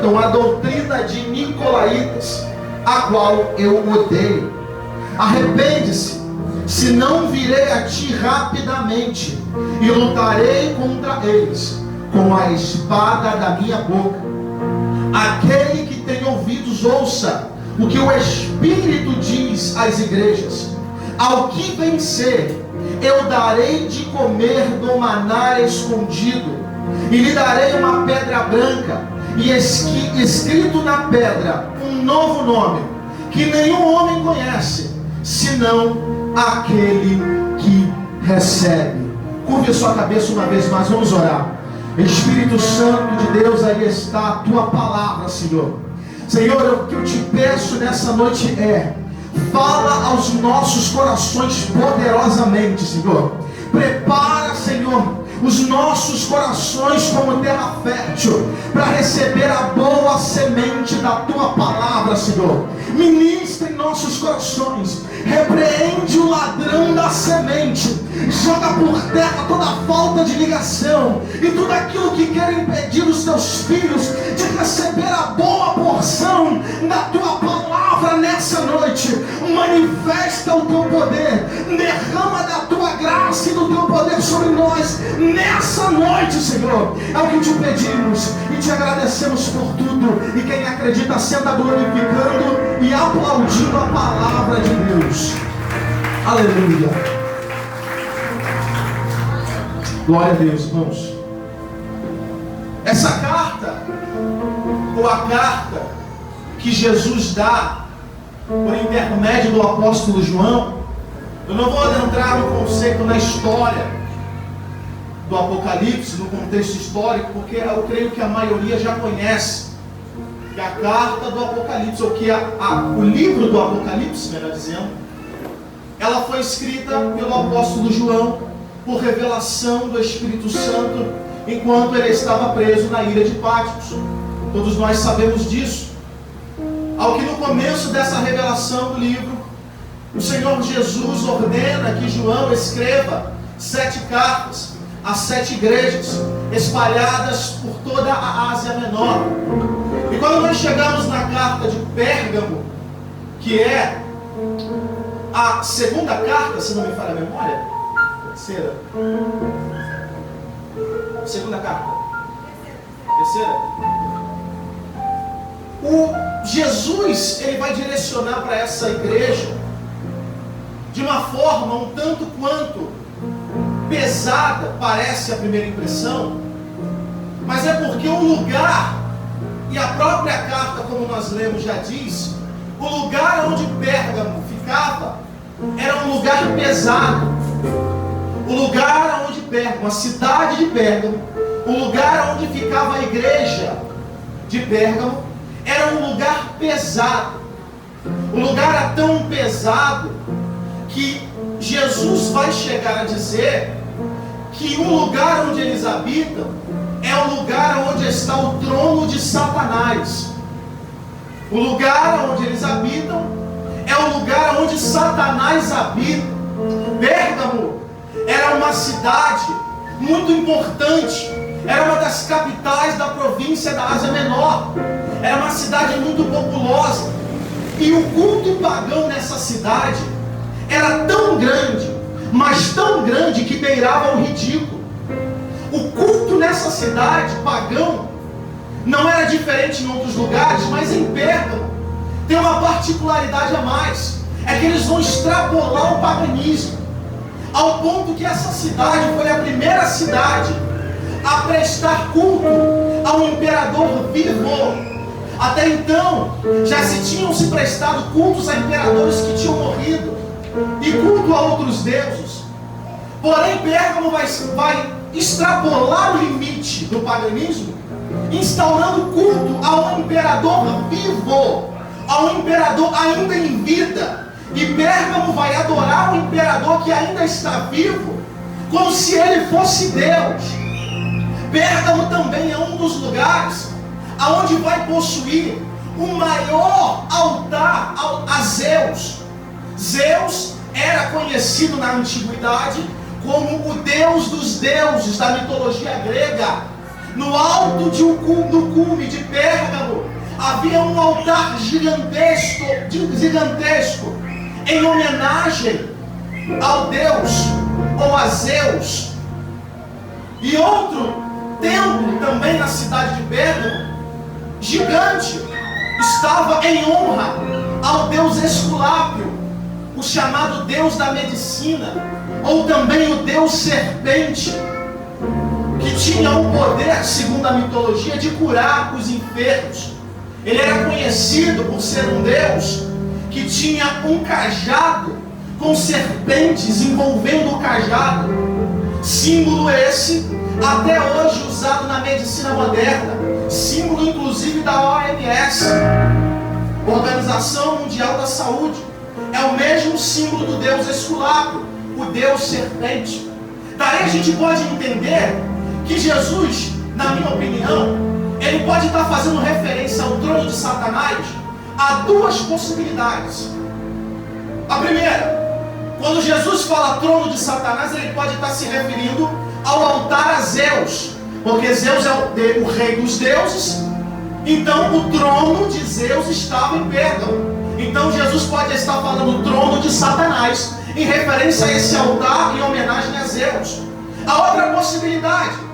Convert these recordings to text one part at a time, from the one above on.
sustentam a doutrina de nicolaítas, a qual eu odeio. Arrepende-se, senão virei a ti rapidamente e lutarei contra eles com a espada da minha boca. Aquele que tem ouvidos, ouça o que o Espírito diz às igrejas. Ao que vencer, eu darei de comer do maná escondido, e lhe darei uma pedra branca, e escrito na pedra um novo nome, que nenhum homem conhece, senão aquele que recebe. Curve a sua cabeça uma vez mais, vamos orar. Espírito Santo de Deus, aí está a tua palavra, Senhor. Senhor, o que eu te peço nessa noite fala aos nossos corações poderosamente, Senhor. Prepara, Senhor, os nossos corações como terra fértil para receber a boa semente da tua palavra, Senhor. Ministra em nossos corações, repreende o ladrão da semente, joga por terra toda falta de ligação e tudo aquilo que quer impedir os teus filhos de receber a boa porção da tua palavra nessa noite. Manifesta o teu poder, derrama da tua graça e do teu poder sobre nós nessa noite, Senhor. É o que te pedimos e te agradecemos por tudo. E quem acredita senta glorificando e aplaudindo a palavra de Deus. Aleluia. Glória a Deus, irmãos. Essa carta, ou a carta que Jesus dá por intermédio do apóstolo João, eu não vou adentrar no conceito, na história do Apocalipse, no contexto histórico, porque eu creio que a maioria já conhece que a carta do Apocalipse, ou que o livro do Apocalipse, melhor dizendo, ela foi escrita pelo apóstolo João por revelação do Espírito Santo enquanto ele estava preso na ilha de Patmos. Todos nós sabemos disso. Ao que no começo dessa revelação do livro, o Senhor Jesus ordena que João escreva 7 cartas a 7 igrejas espalhadas por toda a Ásia Menor. E quando nós chegamos na carta de Pérgamo, que é a segunda carta, se não me falha a memória, terceira, segunda carta, terceira, o Jesus, ele vai direcionar para essa igreja de uma forma um tanto quanto pesada, parece a primeira impressão, mas é porque o lugar, e a própria carta, como nós lemos, já diz, o lugar onde Pérgamo ficava era um lugar pesado. O lugar onde Pérgamo, a cidade de Pérgamo, o lugar onde ficava a igreja de Pérgamo, era um lugar pesado. O lugar era tão pesado que Jesus vai chegar a dizer que o lugar onde eles habitam é o lugar onde está o trono de Satanás. O lugar onde eles habitam é o lugar onde Satanás habita. Pérgamo era uma cidade muito importante, era uma das capitais da província da Ásia Menor, era uma cidade muito populosa, e o culto pagão nessa cidade era tão grande, mas tão grande que beirava o ridículo. O culto nessa cidade pagão não era diferente em outros lugares, mas em Pérgamo tem uma particularidade a mais, é que eles vão extrapolar o paganismo, ao ponto que essa cidade foi a primeira cidade a prestar culto ao imperador vivo. Até então, já tinham se prestado cultos a imperadores que tinham morrido, e culto a outros deuses. Porém, Pérgamo vai extrapolar o limite do paganismo, instaurando culto ao imperador vivo, ao imperador ainda em vida. E Pérgamo vai adorar o imperador que ainda está vivo, como se ele fosse Deus. Pérgamo também é um dos lugares aonde vai possuir o maior altar a Zeus. Zeus era conhecido na antiguidade como o deus dos deuses da mitologia grega. No alto do cume de Pérgamo havia um altar gigantesco em homenagem ao Deus ou a Zeus. E outro templo também na cidade de Pérgamo, gigante, estava em honra ao deus Esculápio, o chamado deus da medicina, ou também o deus serpente, que tinha o poder, segundo a mitologia, de curar os enfermos. Ele era conhecido por ser um deus que tinha um cajado com serpentes envolvendo o cajado, símbolo esse até hoje usado na medicina moderna, símbolo inclusive da OMS, Organização Mundial da Saúde. É o mesmo símbolo do deus Esculápio, o deus serpente. Daí a gente pode entender que Jesus, na minha opinião, ele pode estar fazendo referência ao trono de Satanás a duas possibilidades. A primeira, quando Jesus fala trono de Satanás, ele pode estar se referindo ao altar a Zeus, porque Zeus é o rei dos deuses. Então o trono de Zeus estava em Pérgamo. Então Jesus pode estar falando trono de Satanás em referência a esse altar em homenagem a Zeus. A outra possibilidade,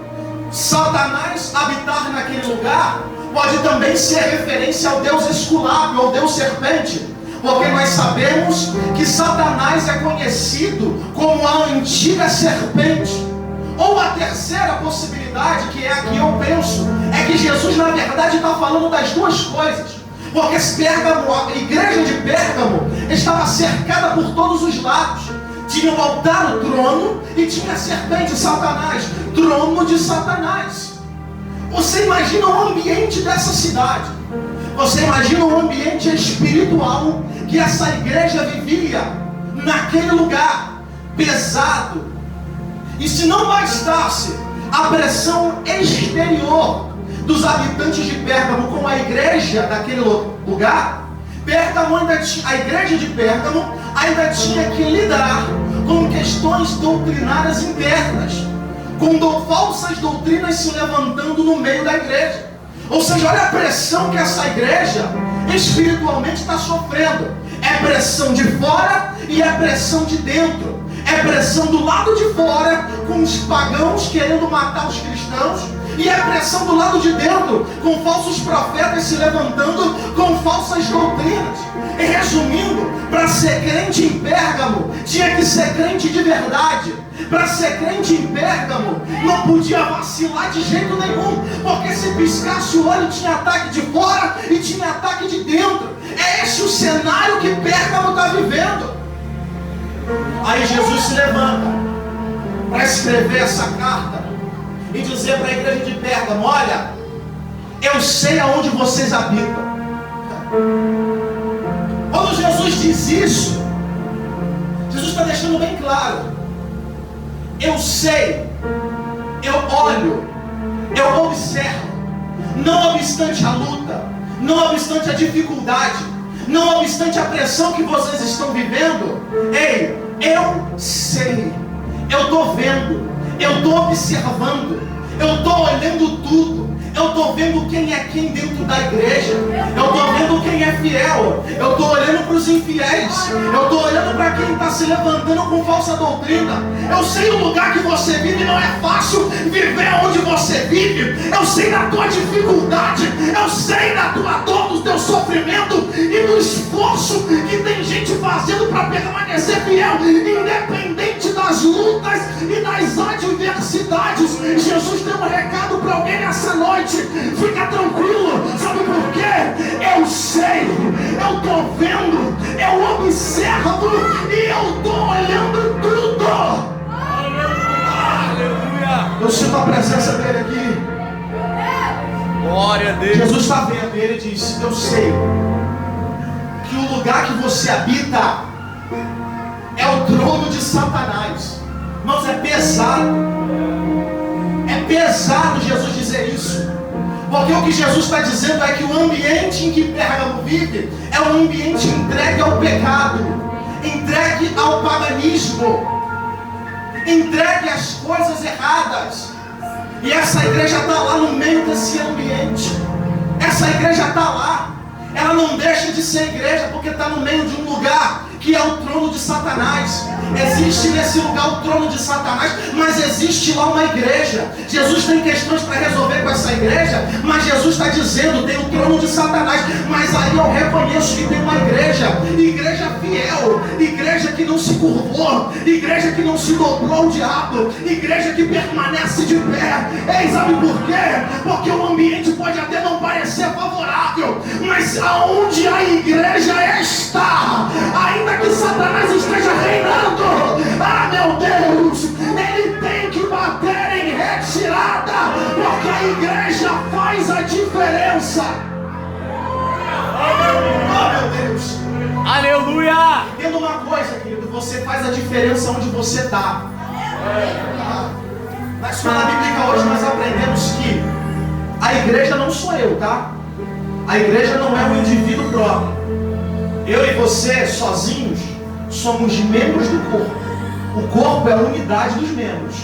Satanás habitar naquele lugar, pode também ser referência ao deus Esculápio, ao deus serpente, porque nós sabemos que Satanás é conhecido como a antiga serpente. Ou a terceira possibilidade, que é a que eu penso, é que Jesus na verdade está falando das duas coisas, porque Pérgamo, a igreja de Pérgamo estava cercada por todos os lados. Tinha o altar, o trono, e tinha a serpente, Satanás, trono de Satanás. Você imagina o ambiente dessa cidade, você imagina o ambiente espiritual que essa igreja vivia naquele lugar pesado. E se não bastasse a pressão exterior dos habitantes de Pérgamo com a igreja daquele lugar, a igreja de Pérgamo ainda tinha que lidar com questões doutrinárias internas, com falsas doutrinas se levantando no meio da igreja. Ou seja, olha a pressão que essa igreja espiritualmente está sofrendo. É pressão de fora e é pressão de dentro. É pressão do lado de fora, com os pagãos querendo matar os cristãos, e é pressão do lado de dentro, com falsos profetas se levantando com falsas doutrinas. E resumindo, para ser crente em Pérgamo, tinha que ser crente de verdade. Para ser crente em Pérgamo, não podia vacilar de jeito nenhum, porque se piscasse o olho tinha ataque de fora e tinha ataque de dentro. É esse o cenário que Pérgamo está vivendo. Aí Jesus se levanta para escrever essa carta e dizer para a igreja de Pérgamo: olha, eu sei aonde vocês habitam. Quando Jesus diz isso, Jesus está deixando bem claro: eu sei, eu olho, eu observo, não obstante a luta, não obstante a dificuldade, não obstante a pressão que vocês estão vivendo, ei, eu sei, eu estou vendo, eu estou observando, eu estou olhando tudo, eu estou vendo quem é quem dentro da igreja, eu estou vendo quem é fiel, eu estou olhando para os infiéis, eu estou olhando para quem está se levantando com falsa doutrina. Eu sei o lugar que você vive, não é fácil viver onde você vive, eu sei da tua dificuldade, eu sei da tua dor, do teu sofrimento e do esforço que tem gente fazendo para permanecer fiel, independente das lutas e das adversidades. Jesus tem um recado para alguém nessa noite: fica tranquilo, sabe por quê? Eu sei, eu estou vendo, eu observo e eu estou olhando tudo. Aleluia! Eu sinto a presença dele aqui. Glória a Deus. Jesus está vendo e ele diz: eu sei que o lugar que você habita é o trono de Satanás. Irmãos, é pesado. É pesado Jesus dizer isso, porque o que Jesus está dizendo é que o ambiente em que Pérgamo vive é um ambiente entregue ao pecado, entregue ao paganismo, entregue às coisas erradas. E essa igreja está lá no meio desse ambiente. está lá. Ela não deixa de ser igreja porque está no meio de um lugar que é o trono de Satanás. Existe nesse lugar o trono de Satanás, mas existe lá uma igreja. Jesus tem questões para resolver com essa igreja, mas Jesus está dizendo, tem o trono de Satanás, mas aí eu reconheço que tem uma igreja fiel, igreja que não se curvou, igreja que não se dobrou ao diabo, igreja que permanece de pé. Ei, sabe por quê? Porque o ambiente pode até não parecer favorável, mas aonde a igreja está, ainda que Satanás esteja reinando, ah, meu Deus, ele tem que bater em retirada, porque a igreja faz a diferença. Oh, meu Deus. Aleluia! Entenda uma coisa, querido, você faz a diferença onde você está. Na escola bíblica hoje nós aprendemos que a igreja não sou eu, tá? A igreja não é um indivíduo próprio. Eu e você, sozinhos, somos membros do corpo. O corpo é a unidade dos membros.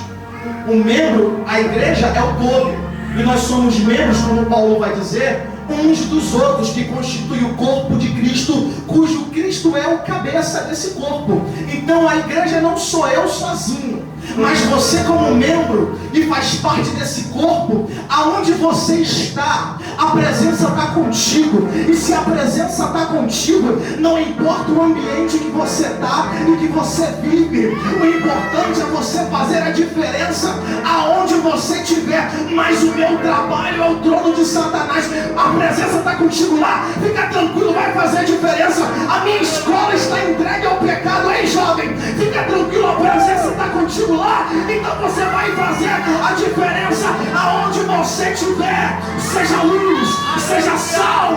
O membro, a igreja é o todo. E nós somos membros, como Paulo vai dizer, uns dos outros, que constituem o corpo de Cristo, cujo Cristo é o cabeça desse corpo. Então a igreja não sou eu sozinho, mas você como membro e faz parte desse corpo. Aonde você está, a presença está contigo. E se a presença está contigo, não importa o ambiente que você está e que você vive, o importante é você fazer a diferença aonde você estiver. Mas o meu trabalho é o trono de Satanás. A presença está contigo lá, fica tranquilo, vai fazer a diferença. A minha escola está entregue ao pecado. Ei, jovem, fica tranquilo, a presença está contigo lá, então você vai fazer a diferença aonde você estiver. Seja luz, seja sal,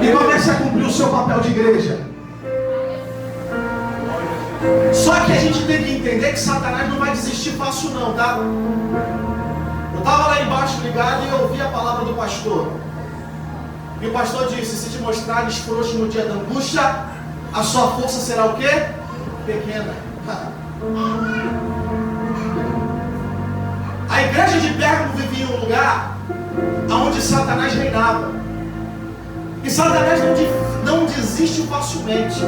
e comece a cumprir o seu papel de igreja. Só que a gente tem que entender que Satanás não vai desistir fácil não, tá? Eu estava lá embaixo ligado e eu ouvi a palavra do pastor. E o pastor disse: se te mostrares frouxo no dia da angústia, a sua força será o quê? Pequena. A igreja de Pérgamo vivia em um lugar onde Satanás reinava. E Satanás não desiste facilmente.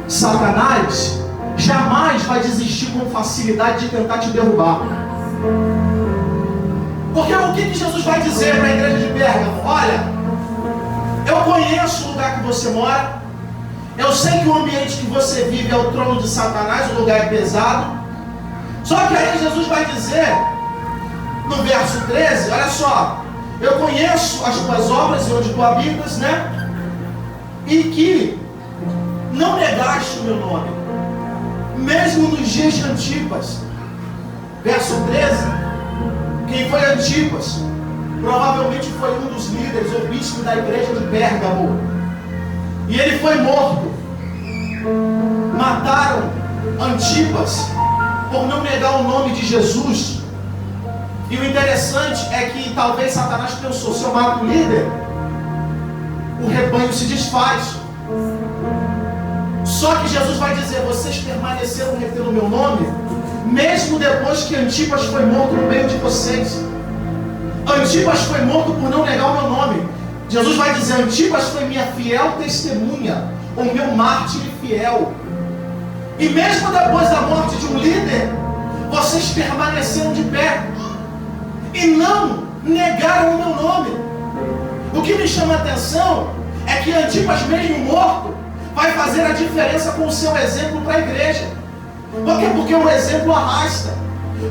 Satanás jamais vai desistir com facilidade de tentar te derrubar. Porque o que Jesus vai dizer para a igreja de Pérgamo? Olha, eu conheço o lugar que você mora, eu sei que o ambiente que você vive é o trono de Satanás, o lugar é pesado. Só que aí Jesus vai dizer, no verso 13, olha só, eu conheço as tuas obras e onde tu habitas, né? E que não negaste o meu nome, mesmo nos dias de Antipas. Verso 13, quem foi Antipas? Provavelmente foi um dos líderes ou bispo da igreja de Pérgamo. E ele foi morto. Mataram Antipas por não negar o nome de Jesus. E o interessante é que talvez Satanás pensou: se eu mato o líder, o rebanho se desfaz. Só que Jesus vai dizer: vocês permaneceram retendo o meu nome, mesmo depois que Antipas foi morto no meio de vocês. Antipas foi morto por não negar o meu nome. Jesus vai dizer: Antipas foi minha fiel testemunha, o meu mártir fiel. E mesmo depois da morte de um líder, vocês permaneceram de pé e não negaram o meu nome. O que me chama a atenção é que Antipas, mesmo morto, vai fazer a diferença com o seu exemplo para a igreja. Por quê? Porque o exemplo arrasta.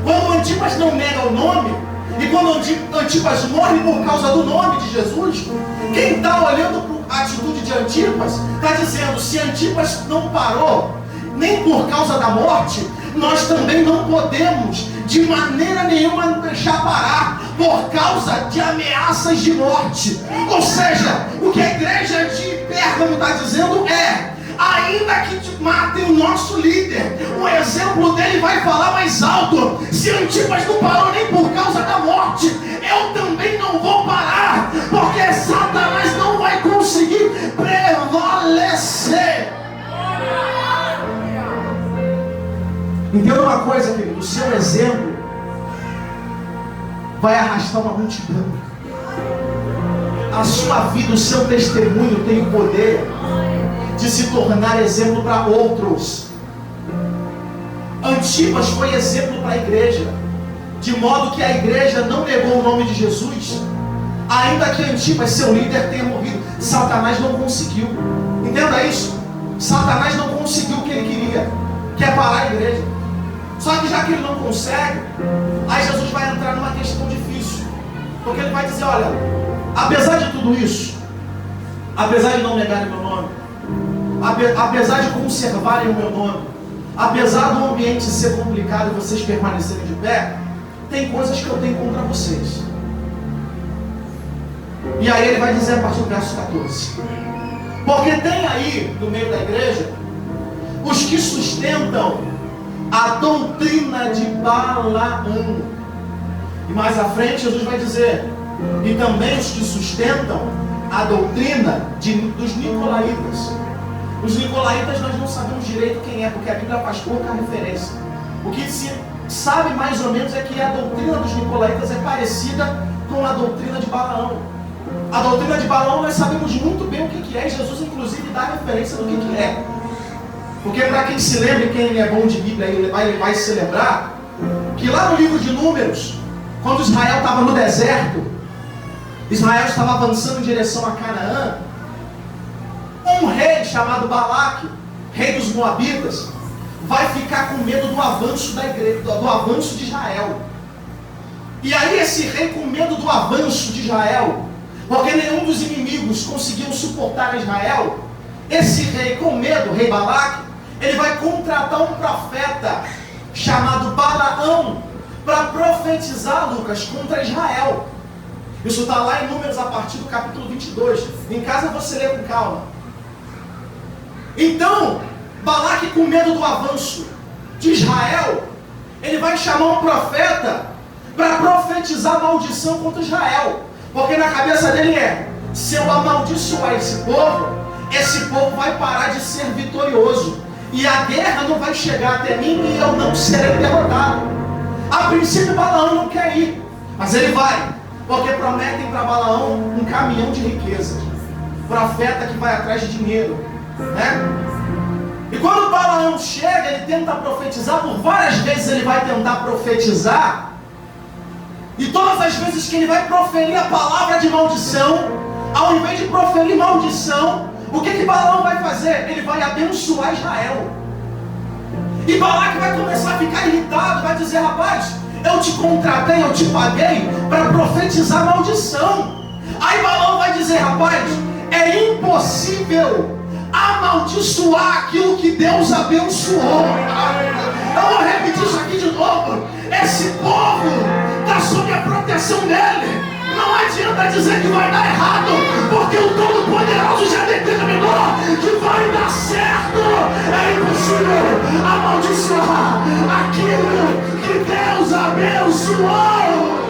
Quando Antipas não nega o nome, e quando Antipas morre por causa do nome de Jesus, quem está olhando para a atitude de Antipas está dizendo: se Antipas não parou nem por causa da morte, nós também não podemos de maneira nenhuma deixar parar por causa de ameaças de morte. Ou seja, o que a igreja de Pérgamo está dizendo é: ainda que te matem o nosso líder, o exemplo dele vai falar mais alto. Se Antipas não parou nem por causa da morte, eu também não vou parar, porque Satanás não vai conseguir prevalecer. Entenda uma coisa, querido: o seu exemplo vai arrastar uma multidão. a sua vida, o seu testemunho tem o poder de se tornar exemplo para outros. Antipas foi exemplo para a igreja, de modo que a igreja não negou o nome de Jesus, ainda que Antipas, seu líder, tenha morrido. Satanás não conseguiu. Entenda isso. Satanás não conseguiu o que ele queria, que é parar a igreja. Só que já que ele não consegue, aí Jesus vai entrar numa questão difícil, porque ele vai dizer: olha, apesar de tudo isso, apesar de não negarem o meu nome, apesar de conservarem o meu nome, apesar do ambiente ser complicado e vocês permanecerem de pé, tem coisas que eu tenho contra vocês. E aí ele vai dizer a partir do verso 14: porque tem aí no meio da igreja os que sustentam a doutrina de Balaão. E mais à frente Jesus vai dizer: e também os que sustentam a doutrina dos Nicolaitas. Os Nicolaitas nós não sabemos direito quem é, porque a Bíblia faz pouca referência. O que se sabe mais ou menos é que a doutrina dos Nicolaitas é parecida com a doutrina de Balaão. A doutrina de Balaão nós sabemos muito bem o que é, e Jesus inclusive dá referência do que é. Porque para quem se lembra, quem é bom de Bíblia, ele vai se lembrar que lá no livro de Números, quando Israel estava no deserto, Israel estava avançando em direção a Canaã, um rei chamado Balaque, rei dos Moabitas, vai ficar com medo do avanço da igreja, do avanço de Israel. E aí esse rei, com medo do avanço de Israel, porque nenhum dos inimigos conseguiu suportar Israel, esse rei com medo, rei Balaque, ele vai contratar um profeta chamado Balaão para profetizar, Lucas, contra Israel. Isso está lá em Números a partir do capítulo 22. Em casa você lê com calma. Então, Balaque, com medo do avanço de Israel, ele vai chamar um profeta para profetizar maldição contra Israel. Porque na cabeça dele se eu amaldiçoar esse povo vai parar de ser vitorioso. E a guerra não vai chegar até mim e eu não serei derrotado. A princípio Balaão não quer ir, mas ele vai, porque prometem para Balaão um caminhão de riquezas. Profeta que vai atrás de dinheiro, né? E quando Balaão chega, ele tenta profetizar, por várias vezes ele vai tentar profetizar, e todas as vezes que ele vai proferir a palavra de maldição, ao invés de proferir maldição, o que Balaão vai fazer? Ele vai abençoar Israel. E Balaque vai começar a ficar irritado, vai dizer: rapaz, eu te contratei, eu te paguei para profetizar maldição. Aí Balaão vai dizer: rapaz, é impossível amaldiçoar aquilo que Deus abençoou. Eu vou repetir isso aqui de novo. Esse povo está sob a proteção dele. Não adianta dizer que vai dar errado, porque o Todo-Poderoso já determinou que vai dar certo. É impossível amaldiçoar aquilo que Deus abençoou.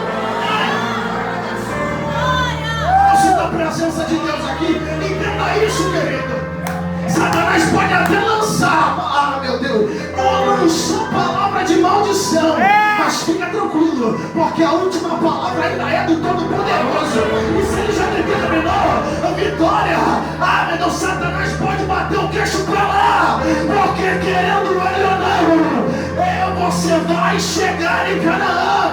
Eu sinto a presença de Deus aqui. Entenda isso, querido. Satanás pode até lançar, meu Deus, ou lançar palavra de maldição, mas fica tranquilo, porque a última palavra ainda é do Todo-Poderoso. E se ele já determinou a vitória, meu Deus, Satanás pode bater o queixo pra lá, porque querendo ele ou não, você vai chegar em Canaã.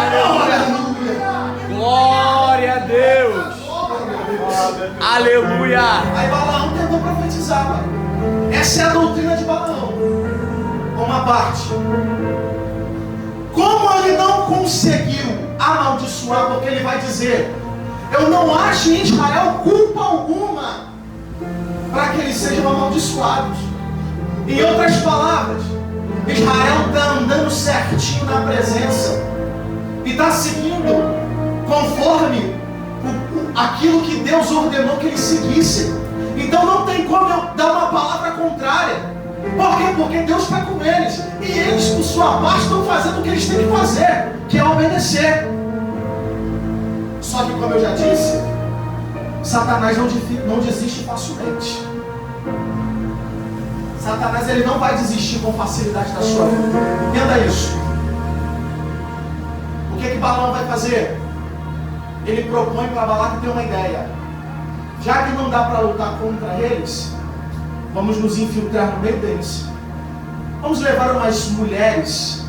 Aleluia. Glória a Deus. Aleluia. Aí Balaão tentou profetizar. Essa é a doutrina de Balaão. Uma parte. Como ele não conseguiu amaldiçoar, porque ele vai dizer: eu não acho em Israel culpa alguma para que eles sejam amaldiçoados. Em outras palavras, Israel está andando certinho na presença e está seguindo conforme aquilo que Deus ordenou que eles seguissem. Então não tem como eu dar uma palavra contrária. Por quê? Porque Deus está com eles, e eles, por sua parte, estão fazendo o que eles têm que fazer, que é obedecer. Só que, como eu já disse, Satanás não desiste facilmente. Satanás, ele não vai desistir com facilidade da sua vida. Entenda isso. O que Balaão vai fazer? ele propõe para Balaque ter uma ideia. Já que não dá para lutar contra eles, vamos nos infiltrar no meio deles. Vamos levar umas mulheres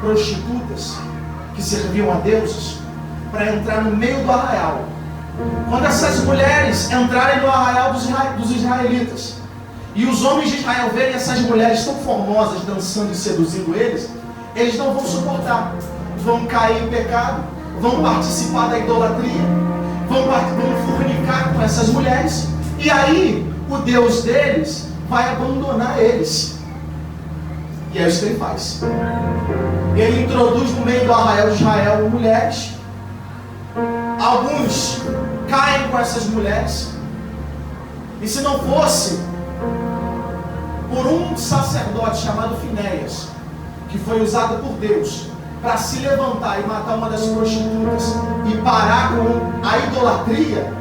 prostitutas que serviam a deuses para entrar no meio do arraial. Quando essas mulheres entrarem no arraial dos israelitas e os homens de Israel verem essas mulheres tão formosas dançando e seduzindo eles não vão suportar. Vão cair em pecado, vão participar da idolatria, vão fornicar com essas mulheres, e aí o Deus deles vai abandonar eles. E é isso que ele faz. Ele introduz no meio do arraial de Israel mulheres. Alguns caem com essas mulheres. E se não fosse por um sacerdote chamado Finéias, que foi usado por Deus para se levantar e matar uma das prostitutas e parar com a idolatria,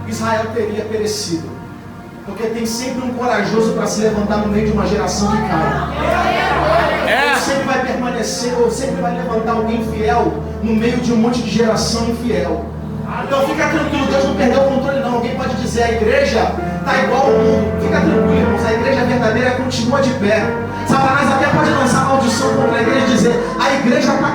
Israel teria perecido. Porque tem sempre um corajoso para se levantar no meio de uma geração que cai. Ou sempre vai permanecer, ou sempre vai levantar alguém fiel no meio de um monte de geração infiel. Então fica tranquilo, Deus não perdeu o controle não. Alguém pode dizer, a igreja está igual ao mundo. Fica tranquilo, irmãos, a igreja verdadeira continua de pé. Satanás até pode lançar maldição contra a igreja e dizer, a igreja está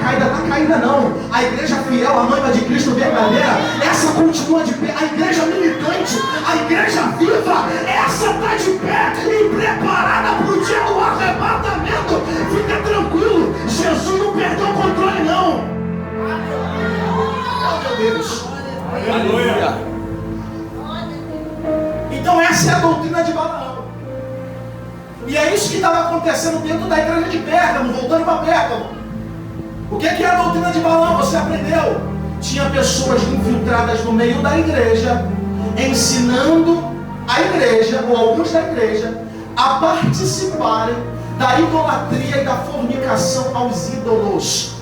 caída não. A igreja fiel, a noiva de Cristo verdadeira, essa continua de pé. A igreja militante, a igreja viva, essa está de pé e preparada para o dia do arrebatamento. Fica tranquilo, Jesus não perdeu o controle não. Oh meu Deus. Aleluia. Então essa é a doutrina de Balaão. E é isso que estava acontecendo dentro da igreja de Pérgamo, voltando para Pérgamo. O que é a doutrina de Balaão? Você aprendeu? Tinha pessoas infiltradas no meio da igreja, ensinando a igreja, ou alguns da igreja, a participarem da idolatria e da fornicação aos ídolos.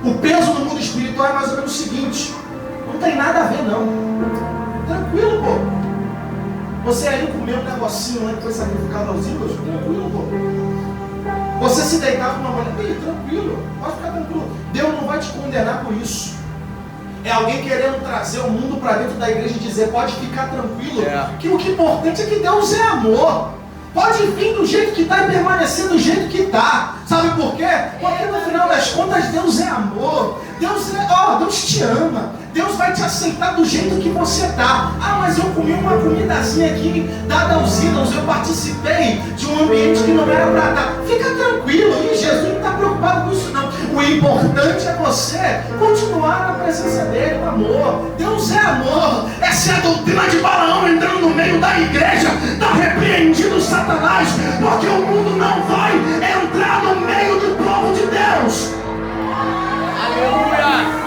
O peso no mundo espiritual é mais ou menos o seguinte: não tem nada a ver não. Tranquilo, pô. Você aí comeu um negocinho lá que foi sacrificado aos ídolos? Tranquilo, pô. Você se deitar com uma mulher? Tranquilo, pode ficar tranquilo. Deus não vai te condenar por isso. É alguém querendo trazer o mundo para dentro da igreja e dizer, pode ficar tranquilo, que o que é importante é que Deus é amor. Pode vir do jeito que está e permanecer do jeito que está. Sabe por quê? Porque no final das contas Deus é amor. Deus te ama. Deus vai te aceitar do jeito que você está. Ah, mas eu comi uma comidazinha aqui dada aos ídolos. Eu participei de um ambiente que não era para estar. Fica tranquilo. E Jesus não está preocupado com isso não. O importante é você continuar na presença dele, o amor. Deus é amor. Essa é a doutrina de Balaão entrando no meio da igreja. Está repreendido Satanás. Porque o mundo não vai entrar no meio do povo de Deus. Aleluia.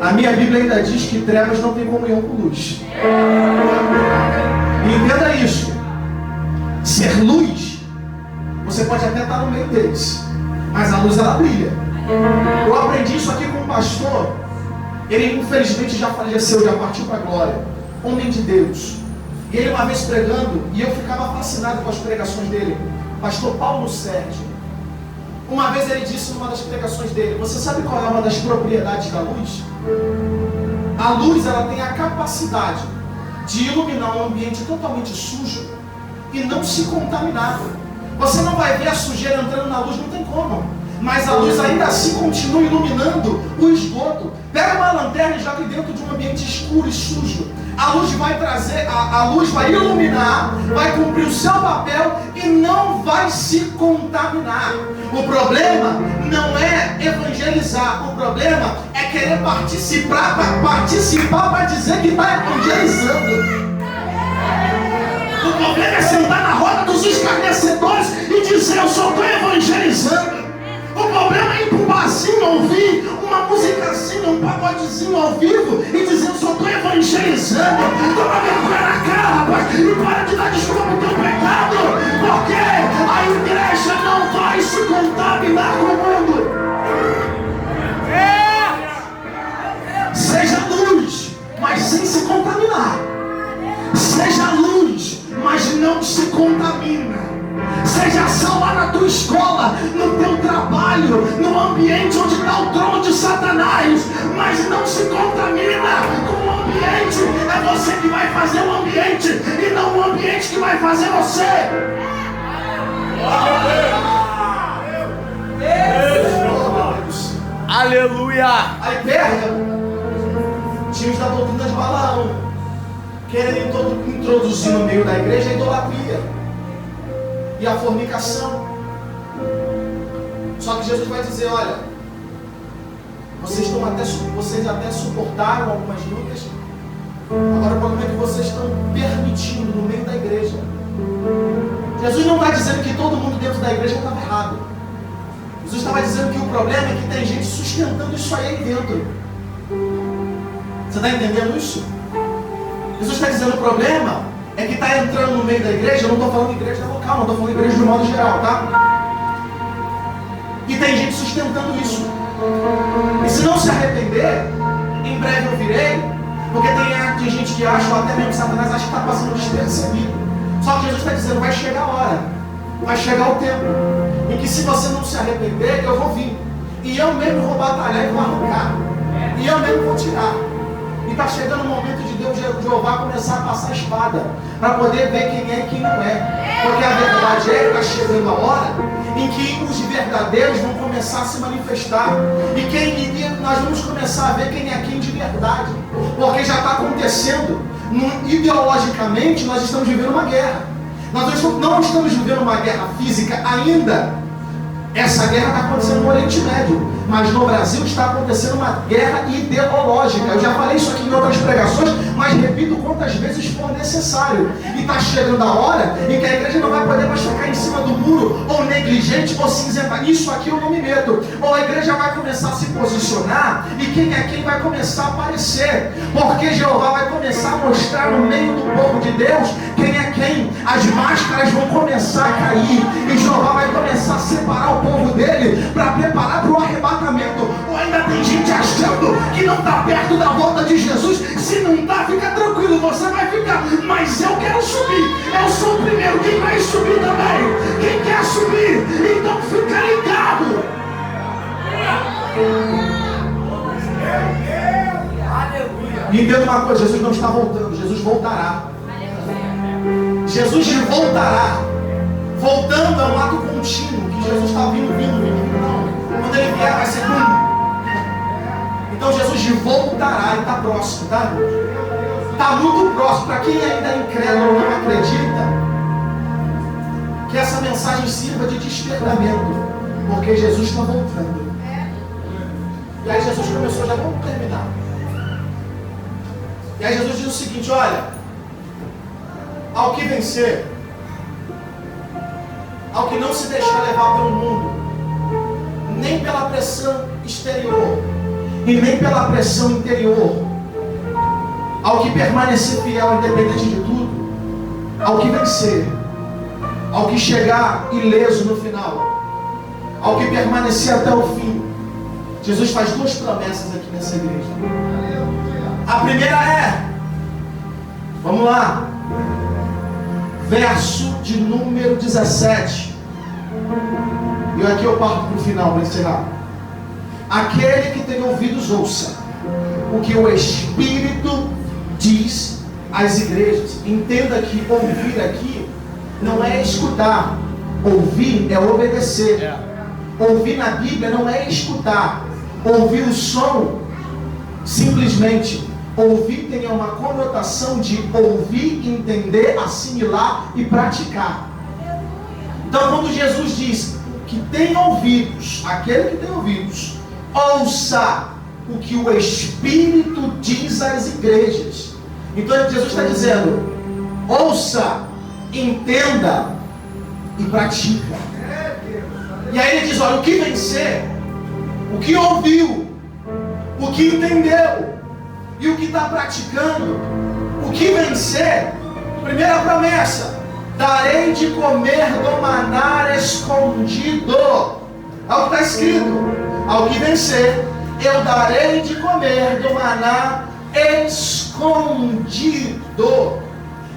A minha Bíblia ainda diz que trevas não têm comunhão com luz. E entenda isso. Ser luz, você pode até estar no meio deles, mas a luz ela brilha. Eu aprendi isso aqui com um pastor. Ele infelizmente já faleceu, já partiu para a glória. Homem de Deus. E ele uma vez pregando, e eu ficava fascinado com as pregações dele. Pastor Paulo Sérgio. Uma vez ele disse numa das pregações dele, você sabe qual é uma das propriedades da luz? A luz ela tem a capacidade de iluminar um ambiente totalmente sujo e não se contaminar. Você não vai ver a sujeira entrando na luz, não tem como. Mas a luz ainda assim continua iluminando o esgoto. Pega uma lanterna e joga dentro de um ambiente escuro e sujo. A luz vai trazer, a luz vai iluminar, vai cumprir o seu papel e não vai se contaminar. O problema não é evangelizar, o problema é querer participar para dizer que está evangelizando. O problema é sentar na roda dos escarnecedores e dizer eu só estou evangelizando. O problema é ir para um barzinho ouvir uma musicazinha, um pagodezinho ao vivo e dizer eu só estou evangelizando. Toma vergonha na cara, rapaz, e para de dar desculpa pro teu pecado, porque a igreja não vai se contaminar com o mundo. Seja luz, mas sem se contaminar. Seja luz, mas não se contamina. Seja sal lá na tua escola, no teu trabalho, ambiente onde está o trono de Satanás, mas não se contamina com o ambiente. É você que vai fazer o ambiente e não o ambiente que vai fazer você. Aleluia! Aí Pérgamo tinha os da doutrina de Balaão, querendo introduzir no meio da igreja a idolatria e a fornicação. Só que Jesus vai dizer: olha, vocês até suportaram algumas lutas, agora o problema é que vocês estão permitindo no meio da igreja. Jesus não está dizendo que todo mundo dentro da igreja estava errado. Jesus estava dizendo que o problema é que tem gente sustentando isso aí dentro. Você está entendendo isso? Jesus está dizendo: o problema é que está entrando no meio da igreja. Eu não estou falando de igreja local, não estou falando de igreja de um modo geral, tá? E tem gente sustentando isso. E se não se arrepender, em breve eu virei, porque tem gente que acha, ou até mesmo Satanás acha que está passando despercebido. Só que Jesus está dizendo: vai chegar a hora, vai chegar o tempo em que, se você não se arrepender, eu vou vir. E eu mesmo vou batalhar e vou arrancar. E eu mesmo vou tirar. E está chegando o momento de Deus, Jeová, começar a passar a espada, para poder ver quem é e quem não é. Porque a verdade é que está chegando a hora em que os verdadeiros vão começar a se manifestar. E nós vamos começar a ver quem é quem de verdade. Porque já está acontecendo. Ideologicamente, nós estamos vivendo uma guerra. Nós não estamos vivendo uma guerra física ainda. Essa guerra está acontecendo no Oriente Médio, mas no Brasil está acontecendo uma guerra ideológica. Eu já falei isso aqui em outras pregações, mas repito quantas vezes for necessário. E está chegando a hora em que a igreja não vai poder mais ficar em cima do muro, ou negligente, ou cinzenta. Isso aqui eu não me meto. Ou a igreja vai começar a se posicionar, e quem é quem vai começar a aparecer. Porque Jeová vai começar a mostrar no meio do povo de Deus quem é quem. As máscaras vão começar a cair, e Jeová vai começar a separar o povo dele para preparar para o arrebatamento. Ou ainda tem gente achando que não está perto da volta de Jesus. Se não está, fica tranquilo, você vai ficar. Mas eu quero subir, eu sou o primeiro. Quem vai subir também? Quem quer subir? Então fica ligado. Entenda uma coisa: Jesus não está voltando, Jesus voltará. Jesus voltará. Voltando é um ato contínuo, que Jesus está vindo. Não. Quando ele vier, vai ser Então Jesus voltará e está próximo, tá? Está muito próximo. Para quem ainda é incrédulo ou não acredita, que essa mensagem sirva de despertamento, porque Jesus está voltando. E aí Jesus começou, já vamos terminar. E aí Jesus diz o seguinte: olha, ao que vencer, ao que não se deixar levar pelo mundo, nem pela pressão exterior e nem pela pressão interior, ao que permanecer fiel independente de tudo, ao que vencer, ao que chegar ileso no final, ao que permanecer até o fim. Jesus faz duas promessas aqui nessa igreja. A primeira é, vamos lá, verso de número 17. E aqui eu parto para o final para encerrar. Aquele que tem ouvidos, ouça o que o Espírito diz às igrejas. Entenda que ouvir aqui não é escutar. Ouvir é obedecer. Ouvir na Bíblia não é escutar. Ouvir o som, simplesmente. Ouvir tem uma conotação de ouvir, entender, assimilar e praticar. Então, quando Jesus diz que tem ouvidos, aquele que tem ouvidos, ouça o que o Espírito diz às igrejas. Então, Jesus está dizendo: ouça, entenda e pratica. E aí ele diz: olha, o que vencer, o que ouviu, o que entendeu e o que está praticando, o que vencer, primeira promessa: darei de comer do maná escondido. É o que está escrito: ao que vencer, eu darei de comer do maná escondido.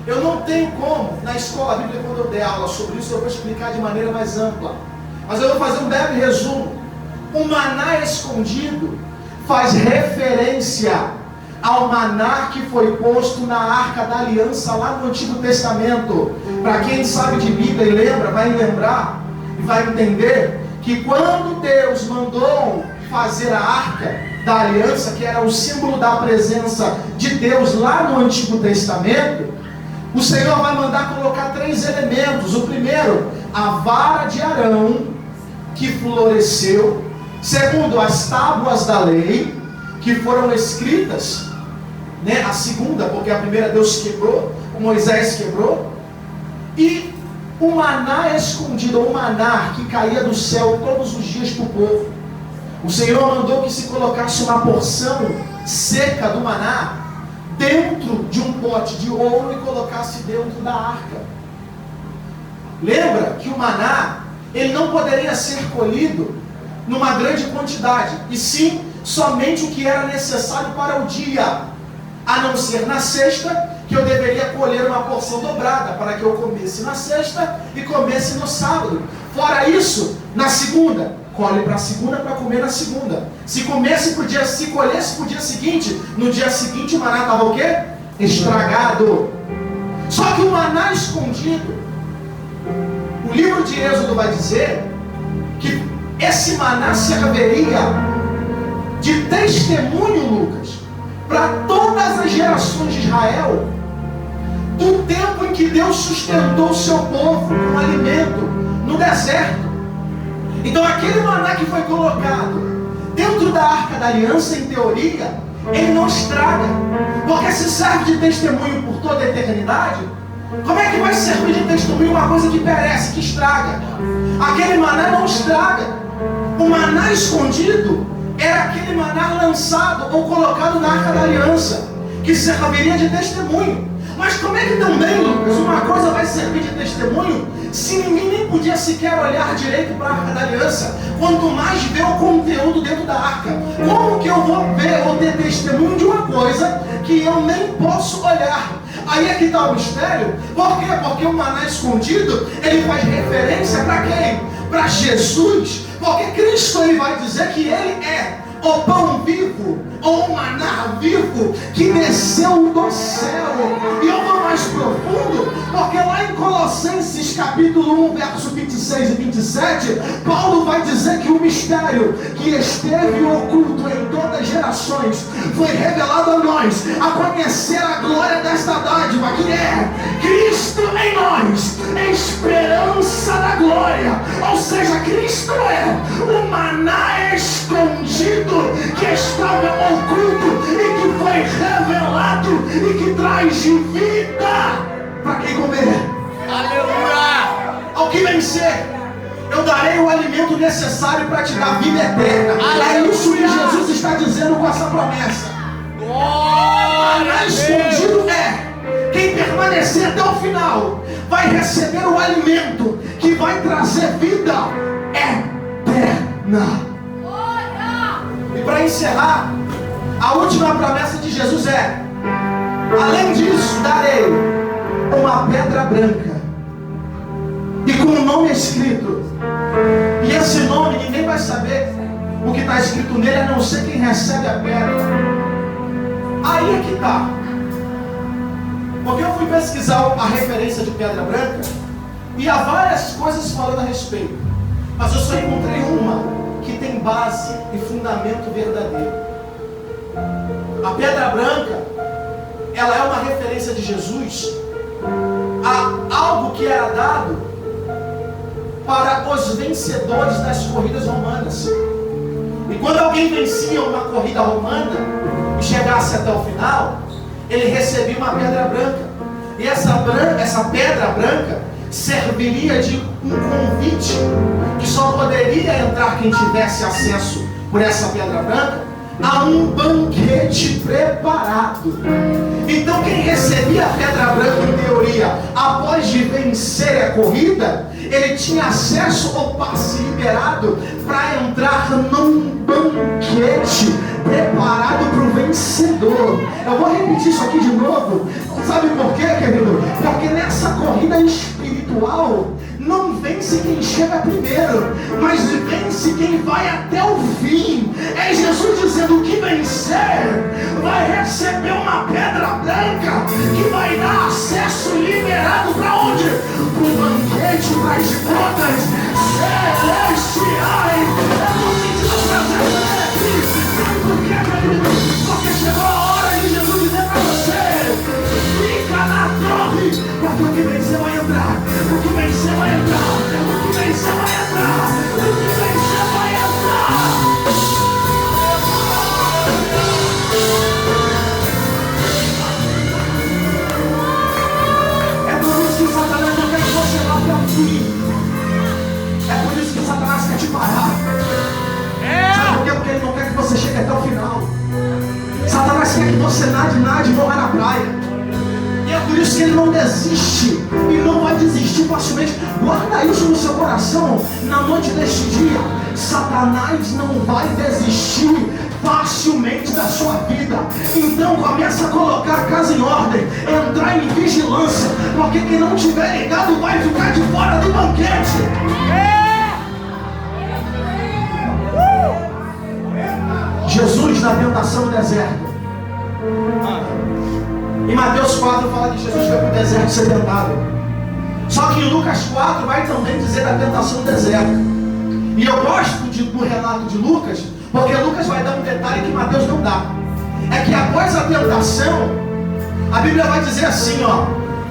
Eu não tenho como, na escola bíblica, quando eu der aula sobre isso, eu vou explicar de maneira mais ampla. Mas eu vou fazer um breve resumo. o maná escondido faz referência ao maná que foi posto na Arca da Aliança lá no Antigo Testamento. Para quem sabe de Bíblia e lembra, vai lembrar e vai entender que quando Deus mandou fazer a Arca da Aliança, que era o símbolo da presença de Deus lá no Antigo Testamento, o Senhor vai mandar colocar 3 elementos. O primeiro, a vara de Arão, que floresceu. Segundo, as tábuas da lei, que foram escritas, né? A segunda, porque a primeira Deus quebrou, Moisés quebrou. E o maná escondido, o maná que caía do céu todos os dias para o povo. O Senhor mandou que se colocasse uma porção seca do maná dentro de um pote de ouro e colocasse dentro da arca. Lembra que o maná, ele não poderia ser colhido numa grande quantidade, e sim somente o que era necessário para o dia, a não ser na sexta, que eu deveria colher uma porção dobrada, para que eu comesse na sexta e comesse no sábado. Fora isso, na segunda, colhe para a segunda para comer na segunda. Se colhesse para o dia seguinte, no dia seguinte o maná estava o quê? Estragado. Só que o maná escondido, o livro de Êxodo vai dizer que esse maná serviria de testemunho, Lucas, para todas as gerações de Israel, do tempo em que Deus sustentou o seu povo com alimento no deserto. Então aquele maná que foi colocado dentro da Arca da Aliança, em teoria, ele não estraga, porque se serve de testemunho por toda a eternidade, como é que vai servir de testemunho uma coisa que perece, que estraga? Aquele maná não estraga. O maná escondido era aquele maná lançado ou colocado na Arca da Aliança, que serviria de testemunho. Mas como é que também, Lucas, uma coisa vai servir de testemunho se ninguém nem podia sequer olhar direito para a Arca da Aliança, quanto mais ver o conteúdo dentro da arca? Como que eu vou ver ou ter testemunho de uma coisa que eu nem posso olhar? Aí é que está o mistério. Por quê? Porque o maná escondido, ele faz referência para quem? Para Jesus. Porque Cristo, ele vai dizer que ele é o pão vivo, ou o maná vivo, que desceu do céu. E eu vou mais profundo, porque lá em Colossenses capítulo 1, verso 26 e 27, Paulo vai dizer que o mistério que esteve oculto em todas as gerações foi revelado a nós, a conhecer a glória desta dádiva, que é Cristo em nós, esperança da glória. Ou seja, Cristo é o maná escondido que estava oculto e que foi revelado e que traz de vida para quem comer. Aleluia! Ao que vencer, eu darei o alimento necessário para te dar vida eterna. É isso que Jesus está dizendo com essa promessa. Maná escondido é quem permanecer até o final vai receber o alimento que vai trazer vida eterna. E para encerrar, a última promessa de Jesus é: além disso, darei uma pedra branca e com um nome escrito. E esse nome ninguém vai saber o que está escrito nele, a não ser quem recebe a pedra. Aí é que está. Porque eu fui pesquisar a referência de pedra branca e há várias coisas falando a respeito, mas eu só encontrei uma que tem base e fundamento verdadeiro. A pedra branca, ela é uma referência de Jesus a algo que era dado para os vencedores das corridas romanas. E quando alguém vencia uma corrida romana e chegasse até o final, ele recebia uma pedra branca. E essa pedra branca serviria de um convite que só poderia entrar quem tivesse acesso por essa pedra branca a um banquete preparado. Então quem recebia a pedra branca, em teoria, após de vencer a corrida, ele tinha acesso ao passe liberado para entrar num banquete preparado para o vencedor. Eu vou repetir isso aqui de novo. Sabe por quê, querido? Porque nessa corrida espiritual não vence quem chega primeiro, mas vence quem vai até o fim. É Jesus dizendo: o que vencer vai receber uma pedra branca que vai dar acesso liberado para onde? Para o banquete, para as bodas celestiais. Eu não senti prazer de aqui. Sabe por quê, querido? Porque chegou a hora de Jesus dizer para você: fica na torre, porque o que vencer vai entrar. O que vencer vai entrar. O que vencer vai entrar. O que vencer vai entrar. É por isso que Satanás não quer que você vá até o fim. É por isso que Satanás quer te parar. Sabe por quê? Porque ele não quer que você chegue até o final. Satanás quer que você nade e morra na praia. E é por isso que ele não desiste. E não vai desistir facilmente. Guarda isso no seu coração na noite deste dia. Satanás não vai desistir facilmente da sua vida. Então começa a colocar a casa em ordem, entrar em vigilância, porque quem não tiver ligado vai ficar de fora do banquete. Jesus na tentação do deserto. Em Mateus 4 fala que Jesus foi para o deserto ser tentado. Só que em Lucas 4 vai também dizer da tentação do deserto. E eu gosto do relato de Lucas, porque Lucas vai dar um detalhe que Mateus não dá. É que após a tentação, a Bíblia vai dizer assim, ó: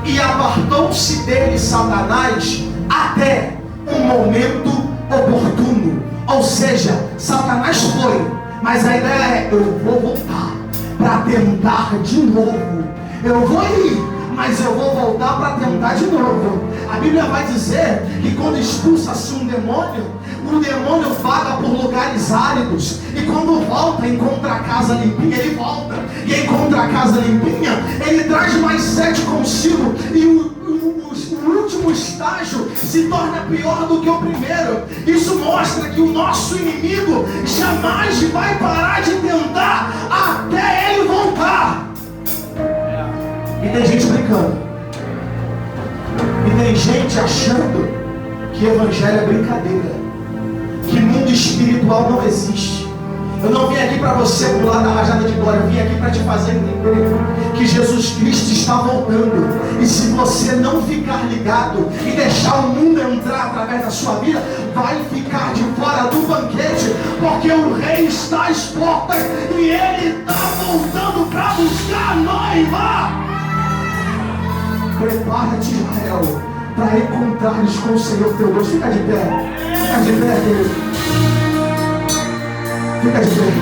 e apartou-se dele Satanás até um momento oportuno. Ou seja, Satanás foi, mas a ideia é: eu vou voltar para tentar de novo. Eu vou ir, mas eu vou voltar para tentar de novo. A Bíblia vai dizer que quando expulsa-se um demônio, o demônio vaga por lugares áridos. E quando volta, encontra a casa limpinha, ele volta. E encontra a casa limpinha, ele traz mais 7 consigo. E o último estágio se torna pior do que o primeiro. Isso mostra que o nosso inimigo jamais vai parar de tentar até ele voltar. E tem gente brincando. E tem gente achando que evangelho é brincadeira, que mundo espiritual não existe. Eu não vim aqui para você pular da rajada de glória. Eu vim aqui para te fazer entender que Jesus Cristo está voltando. E se você não ficar ligado e deixar o mundo entrar através da sua vida, vai ficar de fora do banquete, porque o rei está às portas e ele está voltando para buscar a noiva. Prepara-te, Israel, para encontrares com o Senhor teu Deus. Fica de pé, querido. Fica de pé.